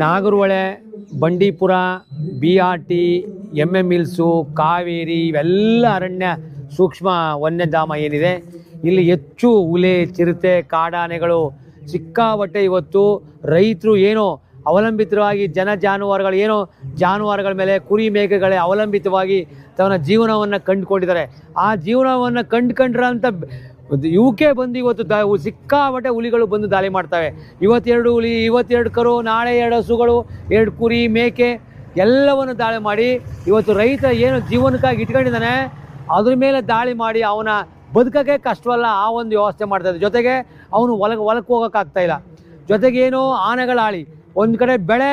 Nagarahole, Bandipur, BRT, MM hills, Kaveri ಇವೆಲ್ಲ ಅರಣ್ಯ ಸೂಕ್ಷ್ಮ ವನ್ಯಧಾಮ ಏನಿದೆ, ಇಲ್ಲಿ ಹೆಚ್ಚು ಹುಲಿ, ಚಿರತೆ, ಕಾಡಾನೆಗಳು ಸಿಕ್ಕಾಪಟ್ಟೆ. ಇವತ್ತು ರೈತರು ಏನೋ ಅವಲಂಬಿತವಾಗಿ ಜಾನುವಾರುಗಳು ಏನೋ ಜಾನುವಾರುಗಳ ಮೇಲೆ ಕುರಿ ಮೇಕೆಗಳೇ ಅವಲಂಬಿತವಾಗಿ ತನ್ನ ಜೀವನವನ್ನು ಕಂಡುಕೊಂಡಿದ್ದಾರೆ. ಆ ಜೀವನವನ್ನು ಕಂಡ್ರಂಥ ಇವಕ್ಕೆ ಬಂದು ಇವತ್ತು ಸಿಕ್ಕಾಪಟ್ಟೆ ಹುಲಿಗಳು ಬಂದು ದಾಳಿ ಮಾಡ್ತವೆ. ಇವತ್ತೆರಡು ಹುಲಿ, ಇವತ್ತೆರಡು ಕರು, ನಾಳೆ 2 ಹಸುಗಳು, 2 ಕುರಿ, ಮೇಕೆ ಎಲ್ಲವನ್ನು ದಾಳಿ ಮಾಡಿ ಇವತ್ತು ರೈತ ಏನು ಜೀವನಕ್ಕಾಗಿ ಇಟ್ಕೊಂಡಿದ್ದಾನೆ ಅದ್ರ ಮೇಲೆ ದಾಳಿ ಮಾಡಿ ಅವನ ಬದುಕೋಕ್ಕೆ ಕಷ್ಟವಲ್ಲ ಆ ಒಂದು ವ್ಯವಸ್ಥೆ ಮಾಡ್ತಾಯಿದ್ದೆ. ಜೊತೆಗೆ ಅವನು ಹೊಲಕ್ಕೆ ಹೋಗೋಕ್ಕಾಗ್ತಾಯಿಲ್ಲ. ಜೊತೆಗೇನು ಆನೆಗಳ ಹಾಳಿ, ಒಂದು ಕಡೆ ಬೆಳೆ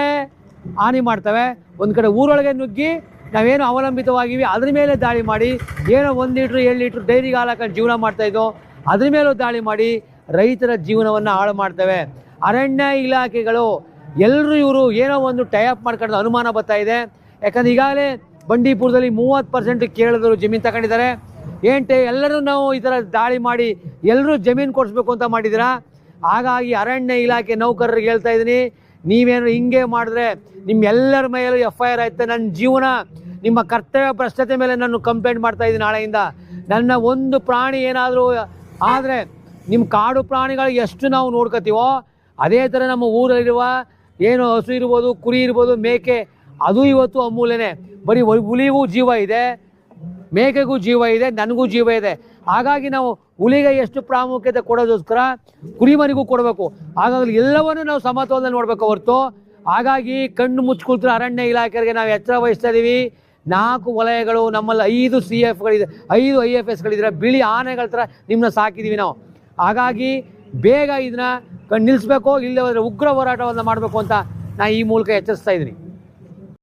ಹಾನಿ ಮಾಡ್ತವೆ, ಒಂದು ಕಡೆ ಊರೊಳಗೆ ನುಗ್ಗಿ ನಾವೇನು ಅವಲಂಬಿತವಾಗಿವಿ ಅದ್ರ ಮೇಲೆ ದಾಳಿ ಮಾಡಿ ಏನೋ 1 ಲೀಟ್ರ್ 2 ಲೀಟ್ರ್ ಡೈರಿಗೆ ಹಾಲು ಹಾಕೊಂಡು ಜೀವನ ಮಾಡ್ತಾಯಿದ್ದೋ ಅದ್ರ ಮೇಲೂ ದಾಳಿ ಮಾಡಿ ರೈತರ ಜೀವನವನ್ನು ಹಾಳು ಮಾಡ್ತವೆ. ಅರಣ್ಯ ಇಲಾಖೆಗಳು ಎಲ್ಲರೂ ಇವರು ಏನೋ ಒಂದು ಟೈಅಪ್ ಮಾಡ್ಕೊಂಡು ಅನುಮಾನ ಬರ್ತಾ ಇದೆ. ಯಾಕಂದ್ರೆ ಈಗಾಗಲೇ ಬಂಡೀಪುರದಲ್ಲಿ 30% ಕೇರಳದವರು ಜಮೀನು ತಗೊಂಡಿದ್ದಾರೆ. ಎಲ್ಲರೂ ನಾವು ಈ ಥರ ದಾಳಿ ಮಾಡಿ ಎಲ್ಲರೂ ಜಮೀನು ಕೊಡಿಸ್ಬೇಕು ಅಂತ ಮಾಡಿದ್ದೀರಾ. ಹಾಗಾಗಿ ಅರಣ್ಯ ಇಲಾಖೆ ನೌಕರರಿಗೆ ಹೇಳ್ತಾ ಇದ್ದೀನಿ, ನೀವೇನು ಹಿಂಗೆ ಮಾಡಿದ್ರೆ ನಿಮ್ಮೆಲ್ಲರ ಮೇಲೂ FIR ಆಯ್ತು. ನನ್ನ ಜೀವನ ನಿಮ್ಮ ಕರ್ತವ್ಯ ಭ್ರಷ್ಟತೆ ಮೇಲೆ ನಾನು ಕಂಪ್ಲೇಂಟ್ ಮಾಡ್ತಾ ಇದ್ದೀನಿ. ನಾಳೆಯಿಂದ ನನ್ನ ಒಂದು ಪ್ರಾಣಿ ಏನಾದರೂ ಆದರೆ ನಿಮ್ಮ ಕಾಡು ಪ್ರಾಣಿಗಳು ಎಷ್ಟು ನಾವು ನೋಡ್ಕೋತೀವೋ ಅದೇ ಥರ ನಮ್ಮ ಊರಲ್ಲಿರುವ ಏನು ಹಸು ಇರ್ಬೋದು, ಕುರಿ ಇರ್ಬೋದು, ಮೇಕೆ ಅದು ಇವತ್ತು ಅಮೂಲ್ಯನೇ. ಬರೀ ಹುಲಿಗೂ ಜೀವ ಇದೆ, ಮೇಕೆಗೂ ಜೀವ ಇದೆ, ನನಗೂ ಜೀವ ಇದೆ. ಹಾಗಾಗಿ ನಾವು ಹುಲಿಗೆ ಎಷ್ಟು ಪ್ರಾಮುಖ್ಯತೆ ಕೊಡೋದಕ್ಕೋಸ್ಕರ ಕುರಿಮರಿಗೂ ಕೊಡಬೇಕು. ಹಾಗಾಗಿ ಎಲ್ಲವನ್ನೂ ನಾವು ಸಮತೋಲನ ನೋಡಬೇಕು ಹೊರತು. ಹಾಗಾಗಿ ಕಣ್ಣು ಮುಚ್ಕೊಳ್ತಾರೆ ಅರಣ್ಯ ಇಲಾಖೆಗೆ ನಾವು ಎಚ್ಚರ ವಹಿಸ್ತಾ ಇದ್ದೀವಿ. 4 ವಲಯಗಳು ನಮ್ಮಲ್ಲಿ 5 CFಗಳಿದೆ, 5 IFSಗಳಿದ್ರೆ ಬಿಳಿ ಆನೆಗಳ ಥರ ನಿಮ್ಮನ್ನ ಸಾಕಿದ್ದೀವಿ ನಾವು. ಹಾಗಾಗಿ ಬೇಗ ಇದನ್ನ ನಿಲ್ಲಿಸ್ಬೇಕು, ಇಲ್ಲದೆ ಉಗ್ರ ಹೋರಾಟವನ್ನು ಮಾಡಬೇಕು ಅಂತ ನಾನು ಈ ಮೂಲಕ ಎಚ್ಚರಿಸ್ತಾ ಇದ್ದೀನಿ.